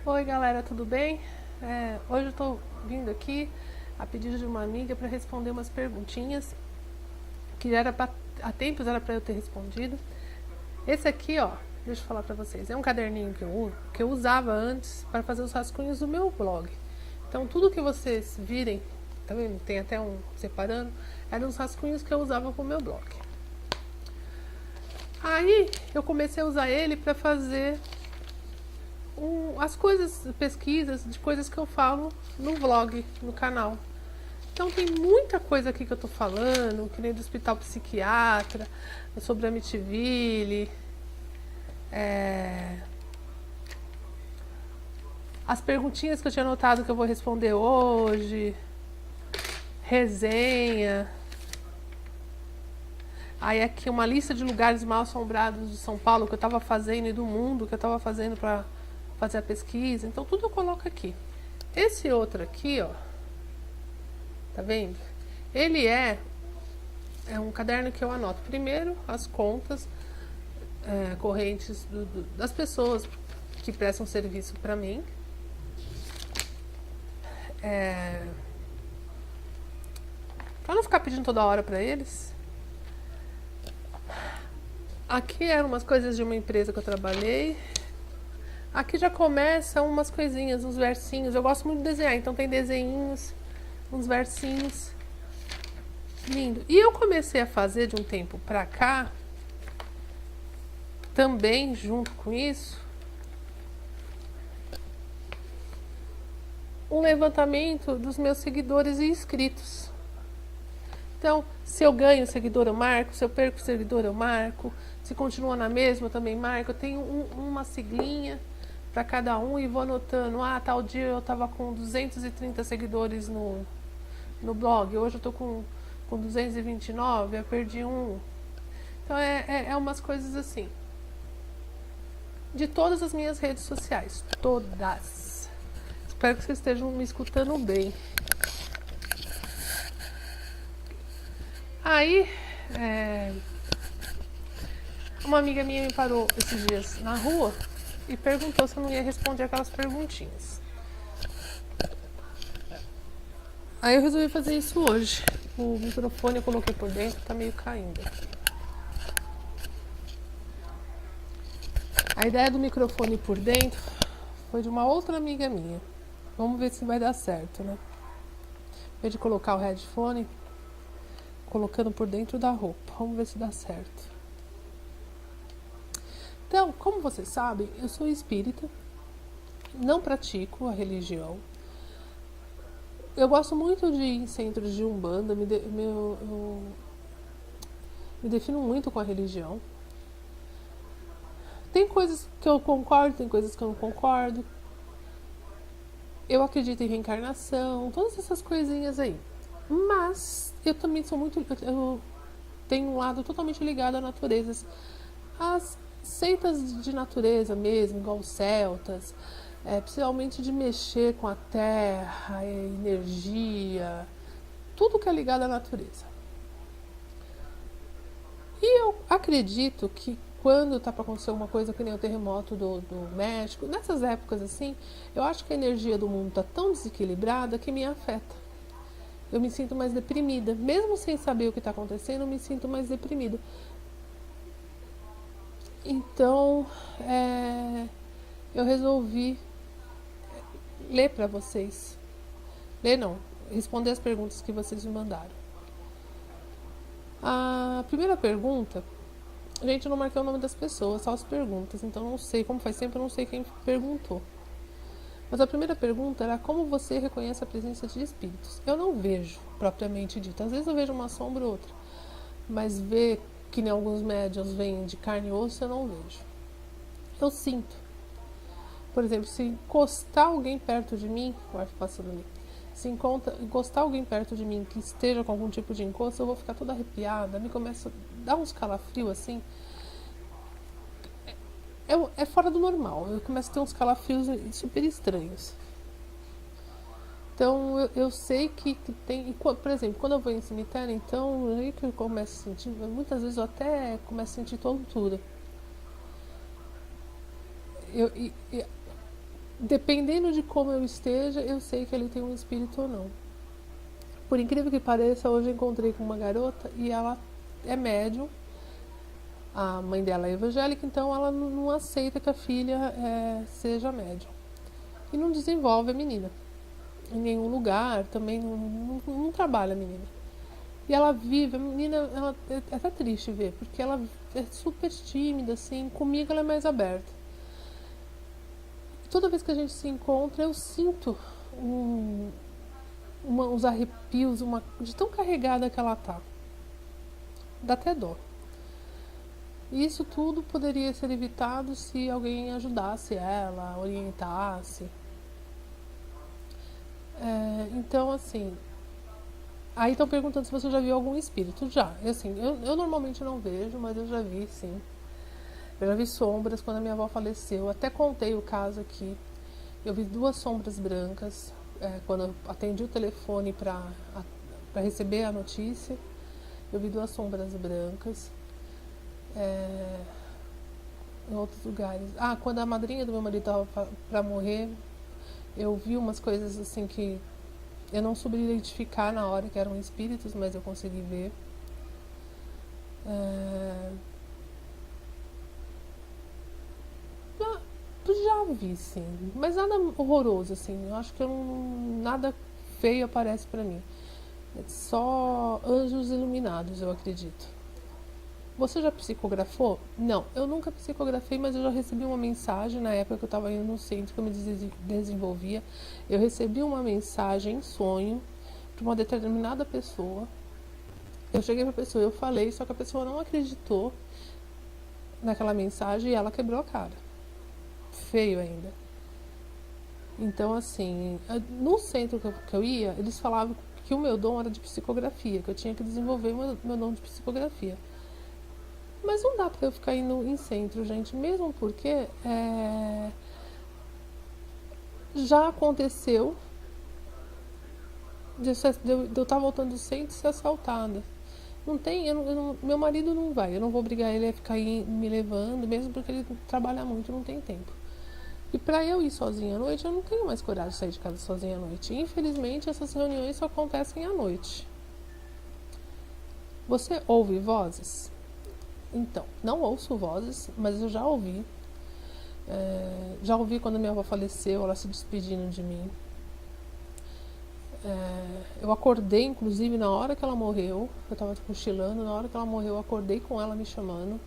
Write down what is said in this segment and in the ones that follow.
Oi galera, tudo bem? Hoje eu tô vindo aqui a pedido de uma amiga para responder umas perguntinhas que há tempos era para eu ter respondido. Esse aqui, ó, deixa eu falar para vocês, é um caderninho que eu usava antes para fazer os rascunhos do meu blog. Então tudo que vocês virem, tá vendo? Tem até um separando, eram os rascunhos que eu usava para o meu blog. Aí eu comecei a usar ele para fazer as coisas, pesquisas de coisas que eu falo no vlog, no canal. Então tem muita coisa aqui que eu tô falando, que nem do hospital psiquiatra, sobre a Amityville, as perguntinhas que eu tinha anotado que eu vou responder hoje, resenha. Aí aqui uma lista de lugares mal assombrados de São Paulo que eu tava fazendo e do mundo que eu tava fazendo para fazer a pesquisa. Então tudo eu coloco aqui. Esse outro aqui, ó, tá vendo? Ele é um caderno que eu anoto primeiro as contas correntes das pessoas que prestam serviço para mim. Para não ficar pedindo toda hora para eles. Aqui eram umas coisas de uma empresa que eu trabalhei. Aqui já começam umas coisinhas, uns versinhos. Eu gosto muito de desenhar, então tem desenhinhos, uns versinhos. Lindo. E eu comecei a fazer de um tempo pra cá, também junto com isso, um levantamento dos meus seguidores e inscritos. Então, se eu ganho seguidor eu marco, se eu perco seguidor eu marco, se continua na mesma eu também marco. Eu tenho uma siglinha para cada um e vou anotando. Tal dia eu estava com 230 seguidores no blog, hoje eu estou com 229, eu perdi um. Então é umas coisas assim. De todas as minhas redes sociais, todas. Espero que vocês estejam me escutando bem. Aí, uma amiga minha me parou esses dias na rua e perguntou se eu não ia responder aquelas perguntinhas. Aí eu resolvi fazer isso hoje. O microfone eu coloquei por dentro, tá meio caindo. A ideia do microfone por dentro foi de uma outra amiga minha. Vamos ver se vai dar certo, né? Em vez de colocar o headphone, colocando por dentro da roupa. Vamos ver se dá certo. Então, como vocês sabem, eu sou espírita, não pratico a religião. Eu gosto muito de ir em centros de umbanda, eu me defino muito com a religião. Tem coisas que eu concordo, tem coisas que eu não concordo. Eu acredito em reencarnação, todas essas coisinhas aí. Mas eu também sou muito... Eu tenho um lado totalmente ligado à natureza. As seitas de natureza mesmo, igual os celtas, principalmente de mexer com a terra, energia, tudo que é ligado à natureza. E eu acredito que quando tá para acontecer uma coisa que nem o terremoto do México, nessas épocas assim, eu acho que a energia do mundo tá tão desequilibrada que me afeta. Eu me sinto mais deprimida, mesmo sem saber o que está acontecendo, eu me sinto mais deprimida. Então, eu resolvi ler para vocês. Ler não, responder as perguntas que vocês me mandaram. A primeira pergunta, gente, eu não marquei o nome das pessoas, só as perguntas, então não sei, como faz tempo eu não sei quem perguntou. Mas a primeira pergunta era como você reconhece a presença de espíritos. Eu não vejo, propriamente dito. Às vezes eu vejo uma sombra ou outra, mas ver que nem alguns médiuns vêm de carne e osso, eu não vejo. Eu sinto. Por exemplo, se encostar alguém perto de mim, o ar passando ali, se encostar alguém perto de mim que esteja com algum tipo de encosto, eu vou ficar toda arrepiada, me começa a dar uns calafrios assim. É fora do normal, eu começo a ter uns calafrios super estranhos. Então eu sei que tem, por exemplo, quando eu vou em cemitério, então aí que eu começo a sentir, muitas vezes eu até começo a sentir tontura. dependendo de como eu esteja, eu sei que ele tem um espírito ou não. Por incrível que pareça, hoje eu encontrei com uma garota e ela é médium. A mãe dela é evangélica, então ela não aceita que a filha seja médium. E não desenvolve a menina. Em nenhum lugar, também não trabalha a menina. E ela vive, a menina, ela é até triste ver, porque ela é super tímida, assim, comigo ela é mais aberta. Toda vez que a gente se encontra, eu sinto uns arrepios, de tão carregada que ela tá. Dá até dó. E isso tudo poderia ser evitado se alguém ajudasse ela, orientasse. Então, assim, aí estão perguntando se você já viu algum espírito. Já, assim, eu normalmente não vejo, mas eu já vi, sim. Eu já vi sombras quando a minha avó faleceu. Até contei o caso aqui. Eu vi 2 sombras brancas quando eu atendi o telefone para receber a notícia. Eu vi 2 sombras brancas. Em outros lugares. Quando a madrinha do meu marido estava para morrer, eu vi umas coisas assim que eu não soube identificar na hora que eram espíritos, mas eu consegui ver. Já vi, sim, mas nada horroroso, assim. Eu acho que nada feio aparece pra mim. É só anjos iluminados, eu acredito. Você já psicografou? Não, eu nunca psicografei, mas eu já recebi uma mensagem na época que eu estava indo no centro que eu me desenvolvia. Eu recebi uma mensagem em sonho de uma determinada pessoa. Eu cheguei pra pessoa, eu falei, só que a pessoa não acreditou naquela mensagem e ela quebrou a cara. Feio ainda. Então, assim, no centro que eu ia, eles falavam que o meu dom era de psicografia, que eu tinha que desenvolver o meu dom de psicografia. Mas não dá pra eu ficar indo em centro, gente, mesmo porque já aconteceu de eu estar voltando do centro e ser assaltada. Não tem, meu marido não vai, eu não vou obrigar ele a ficar me levando, mesmo porque ele trabalha muito, não tem tempo. E pra eu ir sozinha à noite, eu não tenho mais coragem de sair de casa sozinha à noite. Infelizmente, essas reuniões só acontecem à noite. Você ouve vozes? Então, não ouço vozes, mas eu já ouvi. Já ouvi quando minha avó faleceu, ela se despedindo de mim. Eu acordei, inclusive, na hora que ela morreu. Eu estava cochilando, na hora que ela morreu, eu acordei com ela me chamando.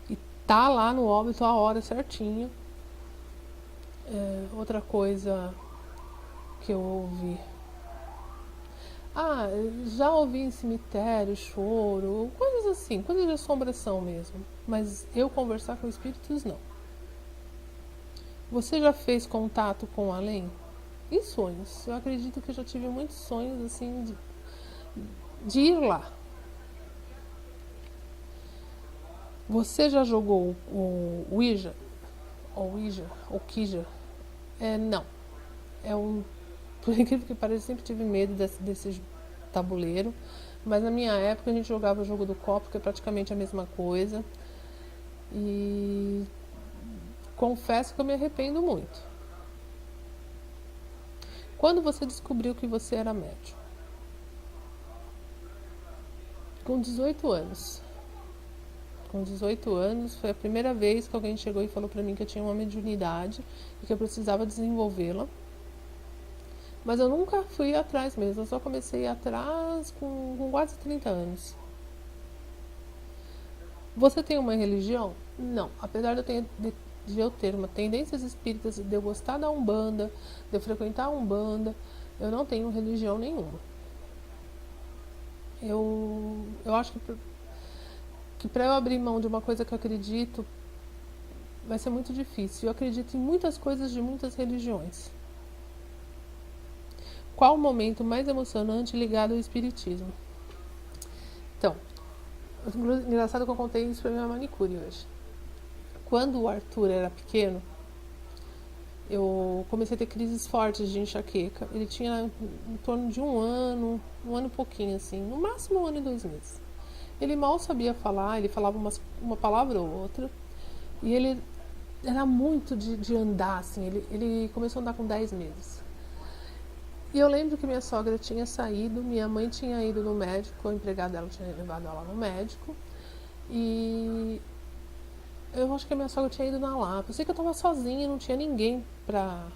E tá lá no óbito a hora certinho. Outra coisa que eu ouvi. Já ouvi em cemitério, choro, coisas assim, coisas de assombração mesmo. Mas eu conversar com espíritos, não. Você já fez contato com o além? Em sonhos. Eu acredito que eu já tive muitos sonhos, assim, de ir lá. Você já jogou o Ouija? Ou Ouija? Ou Kija? Não. Por incrível que pareça, eu sempre tive medo desse tabuleiro. Mas na minha época a gente jogava o jogo do copo, que é praticamente a mesma coisa. E confesso que eu me arrependo muito. Quando você descobriu que você era médium? Com 18 anos. Com 18 anos, foi a primeira vez que alguém chegou e falou pra mim que eu tinha uma mediunidade e que eu precisava desenvolvê-la. Mas eu nunca fui atrás mesmo, eu só comecei atrás com quase 30 anos. Você tem uma religião? Não. Apesar de eu ter uma tendências espíritas, de eu gostar da Umbanda, de eu frequentar a Umbanda, eu não tenho religião nenhuma. Eu acho que para eu abrir mão de uma coisa que eu acredito vai ser muito difícil. Eu acredito em muitas coisas de muitas religiões. Qual o momento mais emocionante ligado ao espiritismo? Então, engraçado que eu contei isso pra minha manicure hoje. Quando o Arthur era pequeno, eu comecei a ter crises fortes de enxaqueca. Ele tinha em torno de um ano e pouquinho, assim, no máximo 1 ano e 2 meses. Ele mal sabia falar, ele falava uma palavra ou outra. E ele era muito de andar, assim. Ele começou a andar com 10 meses. E eu lembro que minha sogra tinha saído, minha mãe tinha ido no médico, a empregada dela tinha levado ela no médico. E eu acho que a minha sogra tinha ido na Lapa. Eu sei que eu tava sozinha, não tinha ninguém pra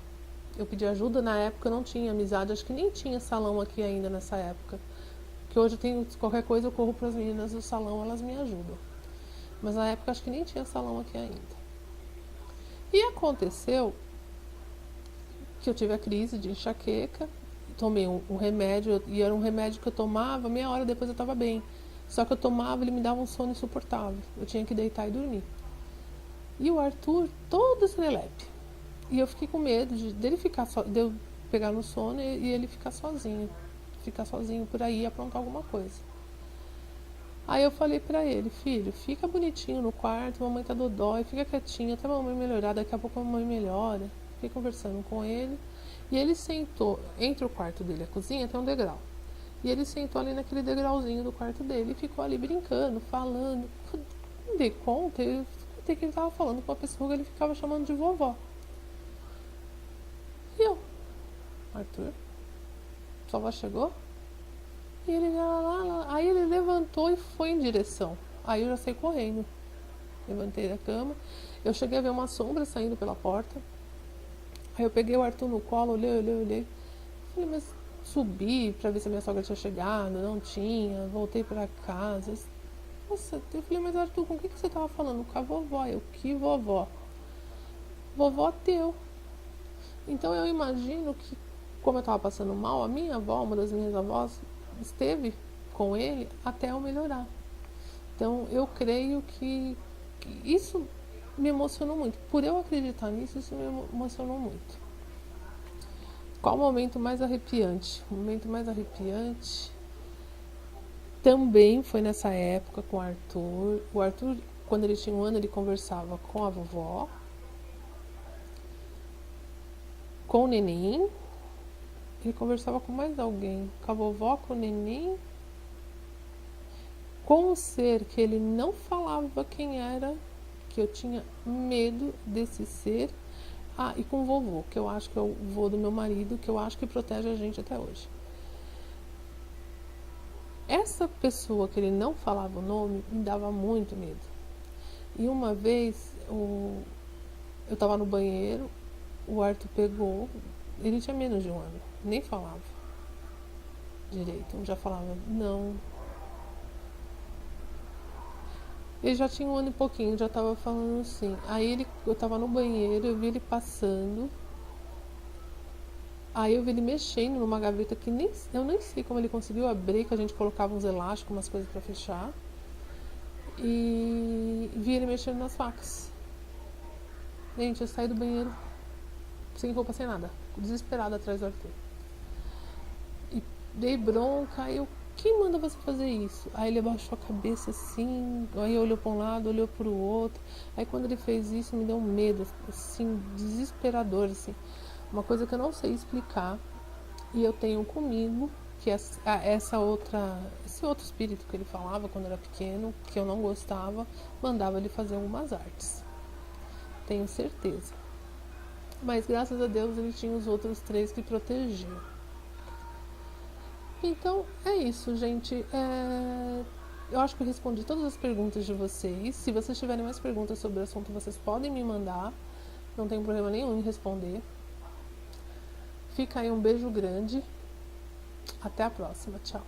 eu pedir ajuda. Na época eu não tinha amizade, acho que nem tinha salão aqui ainda nessa época. Que hoje eu tenho qualquer coisa, eu corro pras meninas do salão, elas me ajudam. Mas na época acho que nem tinha salão aqui ainda. E aconteceu que eu tive a crise de enxaqueca, tomei um remédio, e era um remédio que eu tomava, meia hora depois eu estava bem. Só que eu tomava, ele me dava um sono insuportável. Eu tinha que deitar e dormir. E o Arthur, todo serelepe. E eu fiquei com medo dele ficar de eu pegar no sono e ele ficar sozinho. Ficar sozinho por aí e aprontar alguma coisa. Aí eu falei pra ele, filho, fica bonitinho no quarto, mamãe tá dodói, fica quietinho até a mamãe melhorar, daqui a pouco a mamãe melhora. Fiquei conversando com ele. E ele sentou, entre o quarto dele e a cozinha tem um degrau. E ele sentou ali naquele degrauzinho do quarto dele e ficou ali brincando, falando. Me dei conta, eu contei que ele tava falando com uma pessoa que ele ficava chamando de vovó. E eu, Arthur, sua avó chegou? E ele lá. Aí ele levantou e foi em direção. Aí eu já saí correndo. Levantei da cama. Eu cheguei a ver uma sombra saindo pela porta. Aí eu peguei o Arthur no colo, olhei. Falei, mas subi pra ver se a minha sogra tinha chegado, não tinha, voltei pra casa. Nossa, eu falei, mas Arthur, com o que você tava falando? Com a vovó. Eu, que vovó? Vovó teu. Então eu imagino que, como eu tava passando mal, a minha avó, uma das minhas avós, esteve com ele até eu melhorar. Então eu creio que isso me emocionou muito. Por eu acreditar nisso, isso me emocionou muito. Qual o momento mais arrepiante? O momento mais arrepiante também foi nessa época com o Arthur. O Arthur, quando ele tinha 1 ano, ele conversava com a vovó, com o neném. Ele conversava com mais alguém, com a vovó, com o neném, com um ser que ele não falava quem era, que eu tinha medo desse ser. Ah, e com o vovô, que eu acho que é o vô do meu marido, que eu acho que protege a gente até hoje. Essa pessoa que ele não falava o nome me dava muito medo. E uma vez eu estava no banheiro, o Arthur pegou, ele tinha menos de 1 ano, nem falava direito, já falava não. Ele já tinha 1 ano e pouquinho, já estava falando assim. Aí eu estava no banheiro, eu vi ele passando. Aí eu vi ele mexendo numa gaveta que eu nem sei como ele conseguiu abrir, que a gente colocava uns elásticos, umas coisas para fechar. E vi ele mexendo nas facas. Gente, eu saí do banheiro sem roupa, sem nada, desesperada atrás do Arthur. E dei bronca, aí eu, quem manda você fazer isso? Aí ele abaixou a cabeça assim, aí olhou para um lado, olhou para o outro. Aí quando ele fez isso, me deu um medo, assim, desesperador, assim. Uma coisa que eu não sei explicar. E eu tenho comigo, que esse outro espírito que ele falava quando era pequeno, que eu não gostava, mandava ele fazer algumas artes. Tenho certeza. Mas graças a Deus ele tinha os outros 3 que protegiam. Então é isso, gente. Eu acho que eu respondi todas as perguntas de vocês. Se vocês tiverem mais perguntas sobre o assunto, vocês podem me mandar. Não tem problema nenhum em responder. Fica aí um beijo grande. Até a próxima. Tchau.